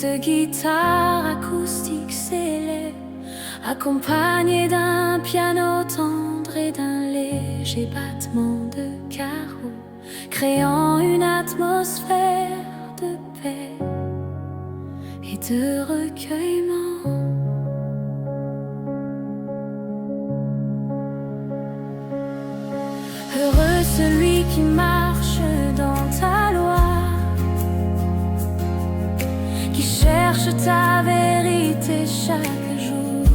de guitare acoustique s'élève, accompagné d'un piano tendre et d'un léger battement de carreaux, créant une atmosphère de paix et de recueillement. Heureux celui qui marche dans ta loi, qui cherche ta vérité chaque jour.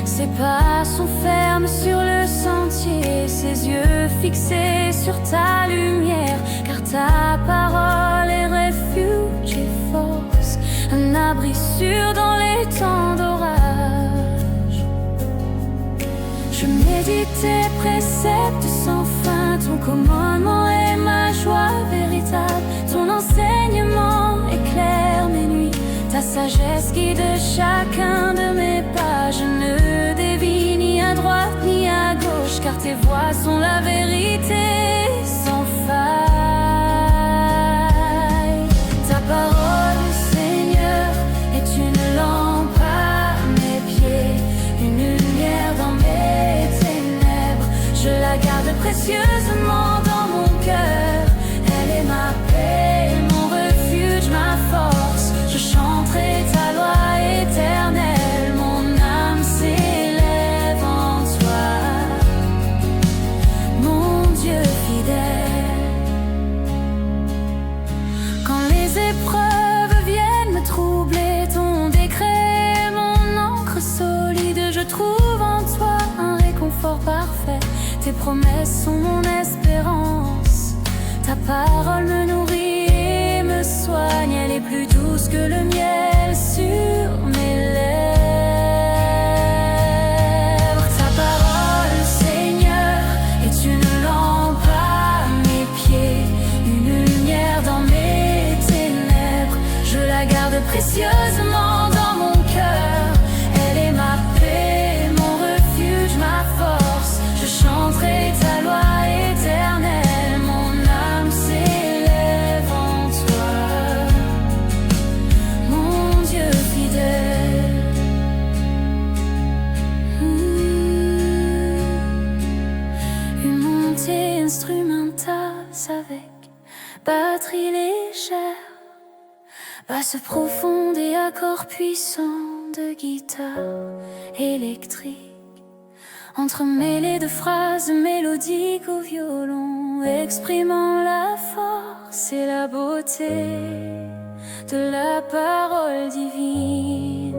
Ses pas sont fermes sur le sentier, ses yeux fixés sur ta lumière, car ta parole est refuge et force, un abri sûr dans les temps d'orage. Je médite tes préceptes sans fin, ton commandement est ma joie véritable, ton enseignement éclaire mes nuits, ta sagesse guide chacun de mes pas. Je ne dévie ni à droite ni à gauche, car tes voies sont la vérité sans faille. Ta parole, Seigneur, est une lampe à mes pieds, une lumière dans mes ténèbres. Je la garde précieusement dans mon cœur, elle est ma paix, mon refuge, ma force. Je chanterai ta loi éternelle, mon âme s'élève en toi, mon Dieu fidèle. Quand les épreuves viennent me troubler, ton décret est mon encre solide. Je trouve en toi un réconfort parfait, tes promesses sont mon espérance. Ta parole me nourrit et me soigne, elle est plus douce que le miel sur mes lèvres. Ta parole, Seigneur, est une lampe à mes pieds, une lumière dans mes ténèbres. Je la garde précieusement dans mon cœur, elle est ma paix, mon refuge, ma force. Je chanterai ta loi éternelle, mon âme s'élève en toi, mon Dieu fidèle. Une montée instrumentale avec batterie légère, basse profonde et accords puissants de guitare électrique, entremêlés de phrases mélodiques au violon, exprimant la force et la beauté de la parole divine.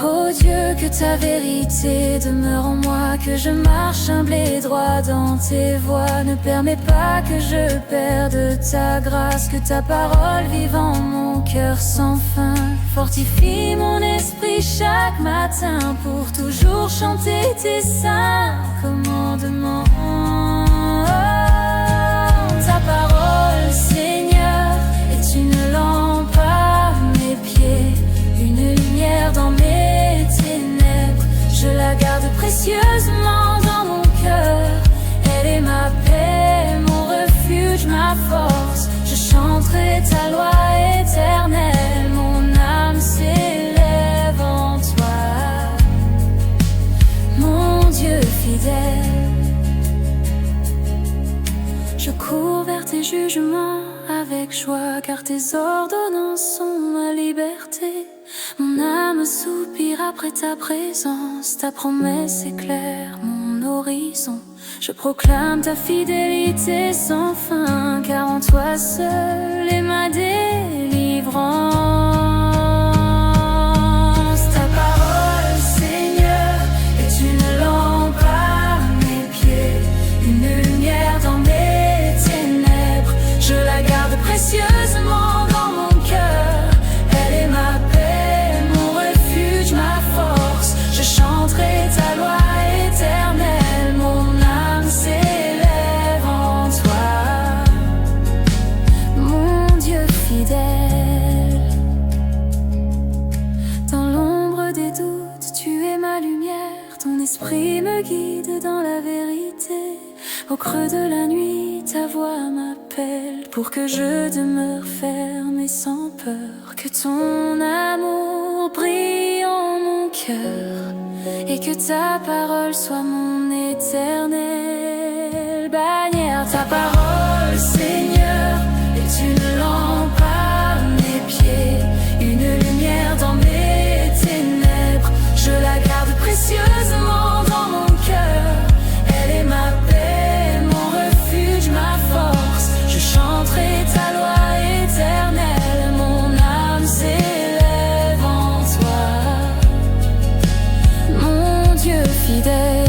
Oh Dieu, que ta vérité demeure en moi, que je marche humble et droit dans tes voies. Ne permets pas que je perde ta grâce, que ta parole vive en mon cœur sans fin. Fortifie mon esprit chaque matin pour toujours chanter tes saints commandements. Ta parole, Seigneur, est une lampe à mes pieds, une lumière dans mes ténèbres. Je la garde précieusement dans mon cœur, elle est ma paix, mon refuge, ma force. Je chanterai ta loi éternelle, mon âme s'élève en toi, mon Dieu fidèle. Je cours vers tes jugements avec joie, car tes ordonnances sont ma liberté. Mon âme soupire après ta présence, ta promesse éclaire mon horizon. Je proclame ta fidélité sans fin, car en toi seul est ma délivrance. Ta parole, Seigneur, est une lampe à mes pieds, une lumière dans mes ténèbres. Je la garde précieusement dans mon cœur, elle est ma paix, mon refuge, ma force. Je chanterai ta loi éternelle, mon âme s'élève en toi, mon Dieu fidèle. Dans l'ombre des doutes, tu es ma lumière, ton esprit me guide dans la vérité. Au creux de la nuit, ta voix m'appelle. m'appelles pour que je demeure ferme et sans peur. Que ton amour brille en mon cœur et que ta parole soit mon éternelle bannière. Ta parole, Seigneur, est une lampe à mes pieds, une lumière dans mes ténèbres. Je la garde précieusement dans mon cœur. Elle est ma paix, mon refuge, ma force. Je chanterai ta loi éternelle. Mon âme s'élève en toi, mon Dieu fidèle.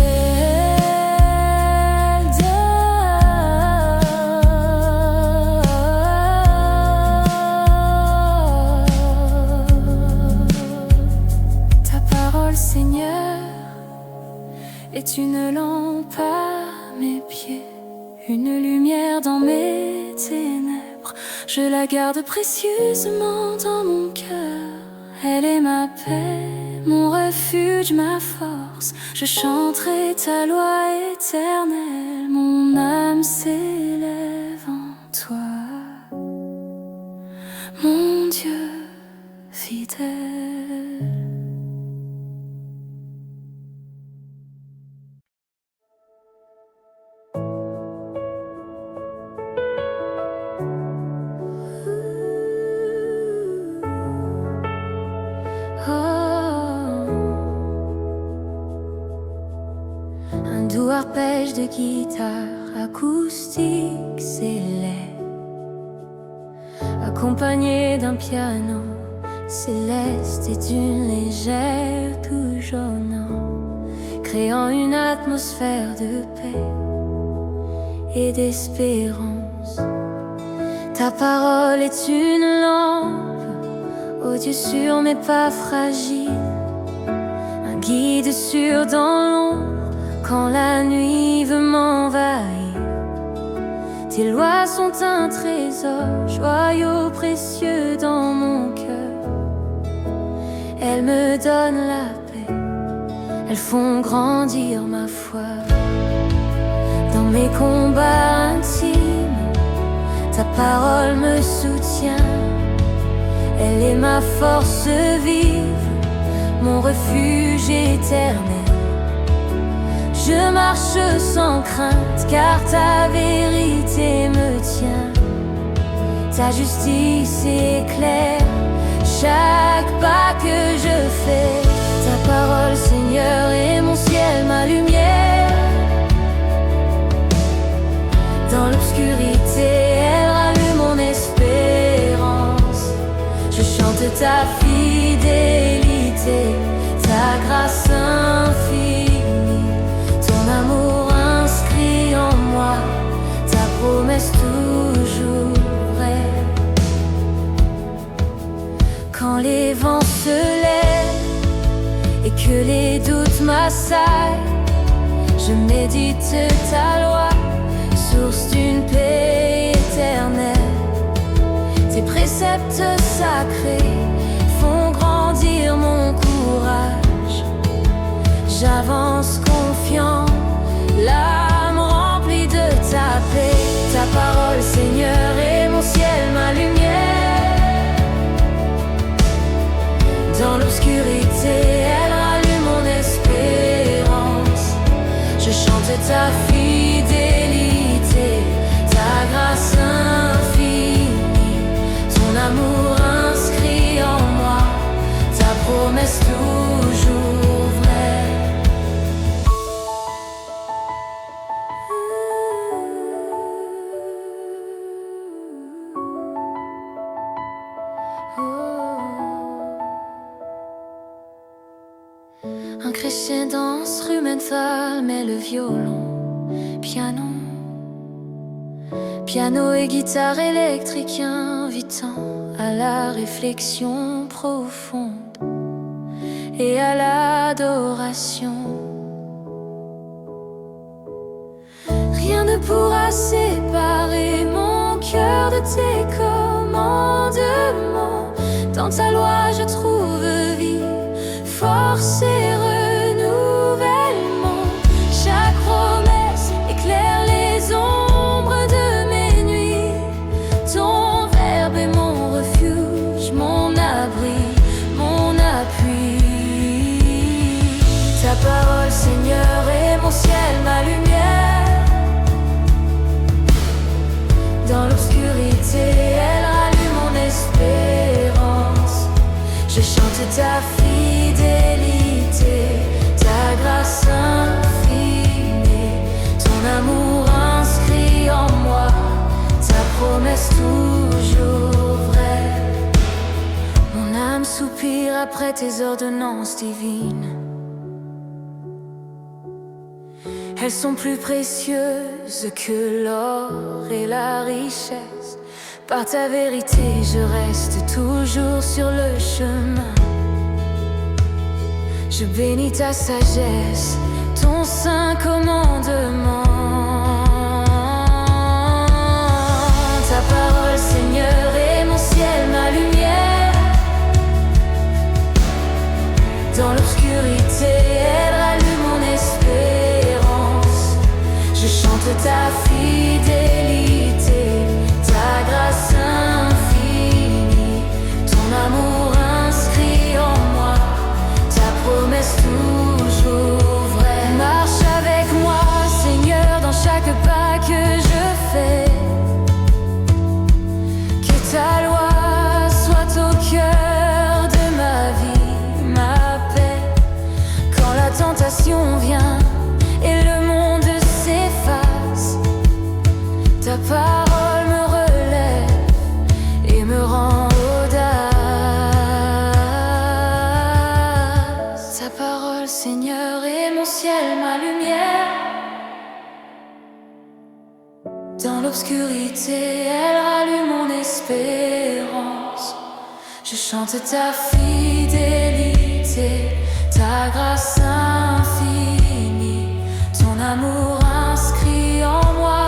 Seigneur, est une lampe à mes pieds, une lumière dans mes ténèbres. Je la garde précieusement dans mon cœur. Elle est ma paix, mon refuge, ma force. Je chanterai ta loi éternelle. Mon âme s'élève en toi, mon Dieu fidèle. Un doux arpège de guitare acoustique s'élève, accompagné d'un piano céleste et d'une légère touche jaune, créant une atmosphère de paix et d'espérance. Ta parole est une lampe aux yeux sûrs mais pas fragiles, un guide sûr dans l'ombre quand la nuit veut m'envahir. Tes lois sont un trésor, joyau précieux dans mon cœur. Elles me donnent la paix, elles font grandir ma foi. Dans mes combats intimes, ta parole me soutient. Elle est ma force vive, mon refuge éternel. Je marche sans crainte, car ta vérité me tient. Ta justice éclaire chaque pas que je fais. Ta parole, Seigneur, est mon ciel, ma lumière. Dans l'obscurité, elle rallume mon espérance. Je chante ta fidélité, ta grâce infinie. Ton amour inscrit en moi, ta promesse toujours vraie. Quand les vents se lèvent et que les doutes m'assaillent, je médite ta loi, source d'une paix éternelle. Tes préceptes sacrés font grandir mon courage. J'avance confiant, l'âme remplie de ta paix. Ta parole, Seigneur, est mon ciel, ma lumière. Dans l'obscurité, elle rallume mon espérance. Je chante ta fidélité, ta grâce infinie. Ton amour inscrit en moi, ta promesse toujours vraie. Un crescendo instrumental met le violon, piano et guitare électrique invitant à la réflexion profonde et à l'adoration. Rien ne pourra séparer mon cœur de tes commandements. Dans ta loi je trouve vie, force et renouvellement. Chaque promesse éclaire les ombres de mes nuits. ta fidélité, ta grâce infinie, ton amour inscrit en moi, ta promesse toujours vraie. Mon âme soupire après tes ordonnances divines. Elles sont plus précieuses que l'or et la richesse. Par ta vérité, je reste toujours sur le chemin. Je bénis ta sagesse, ton saint commandement. Ta parole, Seigneur, est mon ciel, ma lumière. Dans l'obscurité, elle rallume mon espérance. Je chante ta fidélité, ta grâce infinie, ton amour inscrit en moi, ta promesse toujours vraie. Marche avec moi, Seigneur, dans chaque pas que je fais. Que ta loi soit au cœur de ma vie, ma paix. Quand la tentation vient et le monde s'efface, ta parole me relève et me rend audace. Ta parole, Seigneur, est mon ciel, ma lumière. Dans l'obscurité, elle rallume mon espérance. Je chante ta fidélité, ta grâce infinie, ton amour inscrit en moi,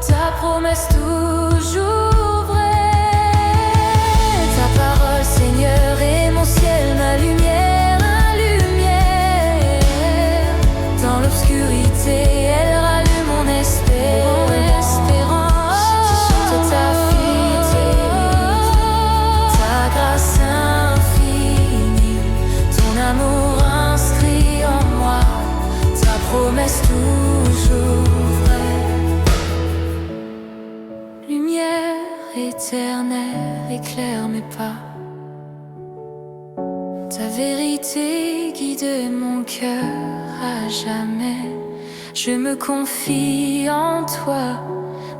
ta promesse toujours vraie. Ta parole, Seigneur, est mon ciel, ma lumière, ma lumière. Dans l'obscurité, elle rallume mon espérance. Je chante ta fidélité, ta grâce infinie, ton amour inscrit en moi, ta promesse toujours vraie. Lumière éternelle éclaire mes pas, ta vérité guide mon cœur à jamais. Je me confie en toi,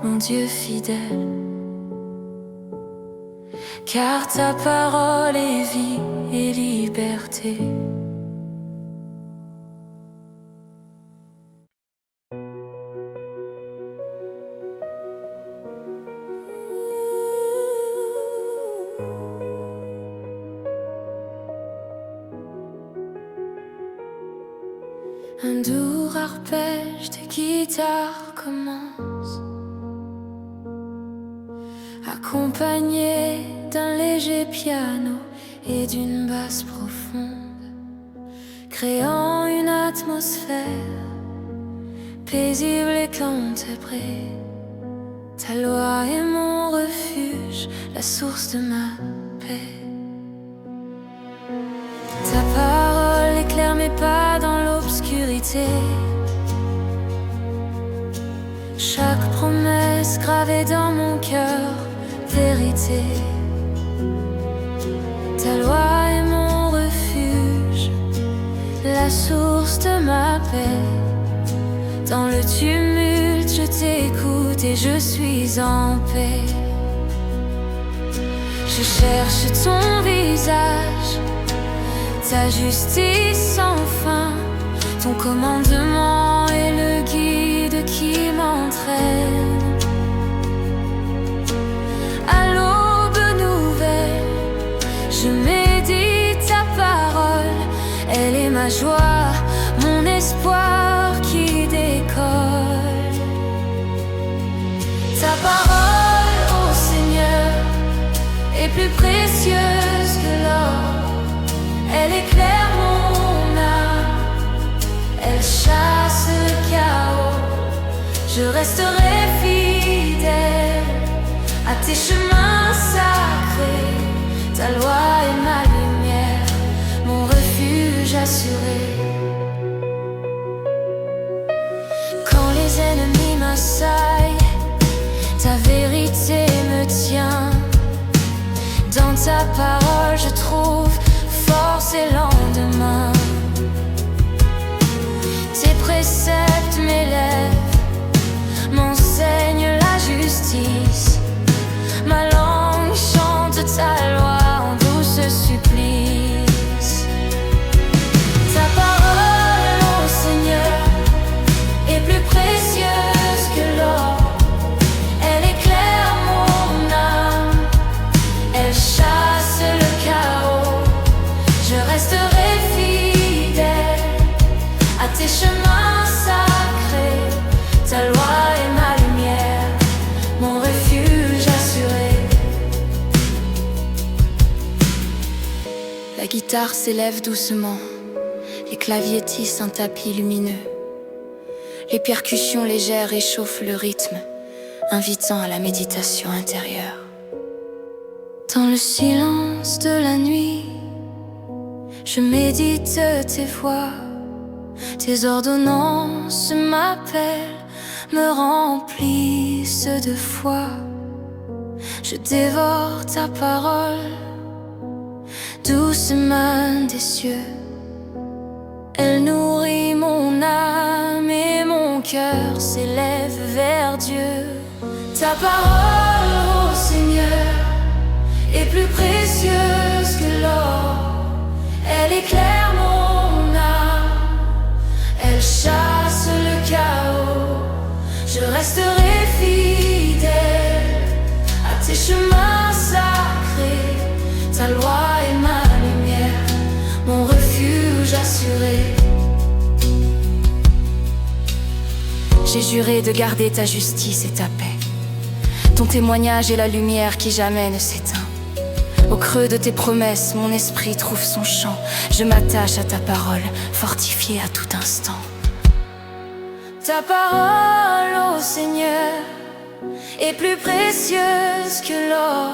mon Dieu fidèle, car ta parole est vie et liberté. Un doux arpège de guitare commence, accompagné d'un léger piano et d'une basse profonde, créant une atmosphère paisible et contemplée. Ta loi est mon refuge, la source de ma paix. Ta parole éclaire mes pas dans l'obscurité. Chaque promesse gravée dans mon cœur, vérité. Ta loi est mon refuge, la source de ma paix. Dans le tumulte, je t'écoute et je suis en paix. Je cherche ton visage, ta justice sans fin, ton commandement est le guide qui m'entraîne. À l'aube nouvelle, je médite ta parole, elle est ma joie, mon espoir qui décolle. Ta parole, ô Seigneur, est plus précieuse que l'or. Elle éclaire mon âme, elle chasse le chaos. Je resterai fidèle à tes chemins sacrés. Ta loi est ma lumière, mon refuge assuré. Quand les ennemis m'assaillent, ta vérité me tient. Dans ta parole je trouve force ces lendemains. Tes préceptes m'élèvent, m'enseignent la justice. Ma langue chante ta loi en douce supplice. Ta parole, ô Seigneur, est plus précieuse que l'or. Elle éclaire mon âme, elle chasse le chaos. Je resterai fidèle à tes chemins sacrés. Ta loi est ma lumière, mon refuge assuré. La guitare s'élève doucement, les claviers tissent un tapis lumineux. Les percussions légères réchauffent le rythme, invitant à la méditation intérieure. Dans le silence de la nuit, je médite tes voix. Tes ordonnances m'appellent, me remplissent de foi. Je dévore ta parole, douce main des cieux. Elle nourrit mon âme et mon cœur s'élève vers Dieu. Ta parole, ô Seigneur, est plus précieuse que l'or. Elle éclaire mon âme, elle chasse le chaos. Je resterai fidèle à tes chemins sacrés. Ta loi est ma lumière, mon refuge assuré. J'ai juré de garder ta justice et ta paix. Ton témoignage est la lumière qui jamais ne s'éteint. Au creux de tes promesses, mon esprit trouve son chant. Je m'attache à ta parole, fortifiée à tout instant. Ta parole, ô Seigneur, est plus précieuse que l'or.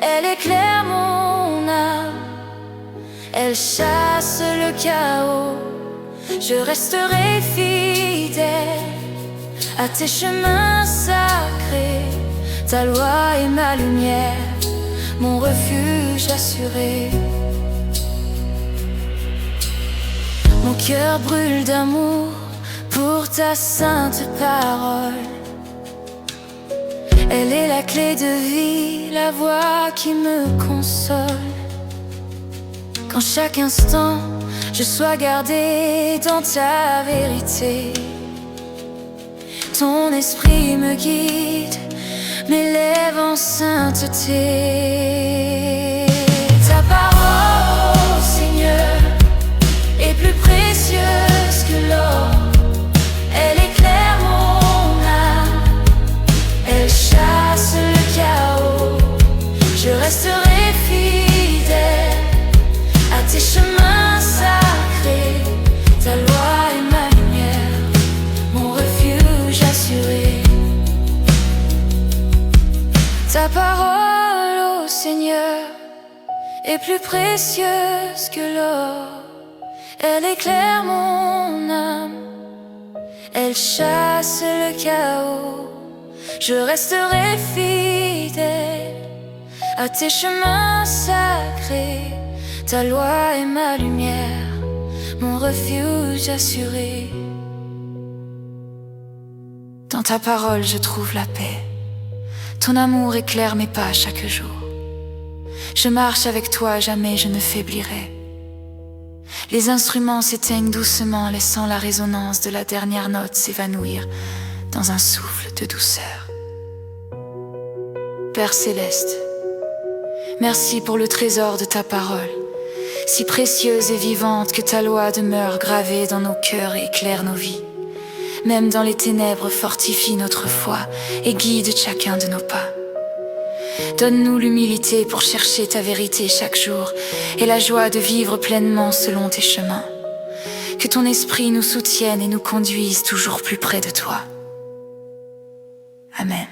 Elle éclaire mon âme, elle chasse le chaos. Je resterai fidèle à tes chemins sacrés. Ta loi est ma lumière, mon refuge assuré. Mon cœur brûle d'amour pour ta sainte parole. Elle est la clé de vie, la voix qui me console. Qu'en chaque instant, je sois gardé dans ta vérité. Ton esprit me guide, m'élève en sainteté. Ta parole, ô Seigneur, est plus précieuse que l'or. Elle éclaire mon âme, elle chasse le chaos. Je resterai fidèle à tes chemins sacrés. Ta loi est ma lumière, mon refuge assuré. Ta parole, ô Seigneur, est plus précieuse que l'or. Elle éclaire mon âme, elle chasse le chaos. Je resterai fidèle à tes chemins sacrés. Ta loi est ma lumière, mon refuge assuré. Dans ta parole je trouve la paix. Ton amour éclaire mes pas chaque jour. Je marche avec toi, jamais je ne faiblirai. Les instruments s'éteignent doucement, laissant la résonance de la dernière note s'évanouir dans un souffle de douceur. Père céleste, merci pour le trésor de ta parole, si précieuse et vivante que ta loi demeure gravée dans nos cœurs et éclaire nos vies. Même dans les ténèbres, fortifie notre foi et guide chacun de nos pas. Donne-nous l'humilité pour chercher ta vérité chaque jour et la joie de vivre pleinement selon tes chemins. Que ton esprit nous soutienne et nous conduise toujours plus près de toi. Amen.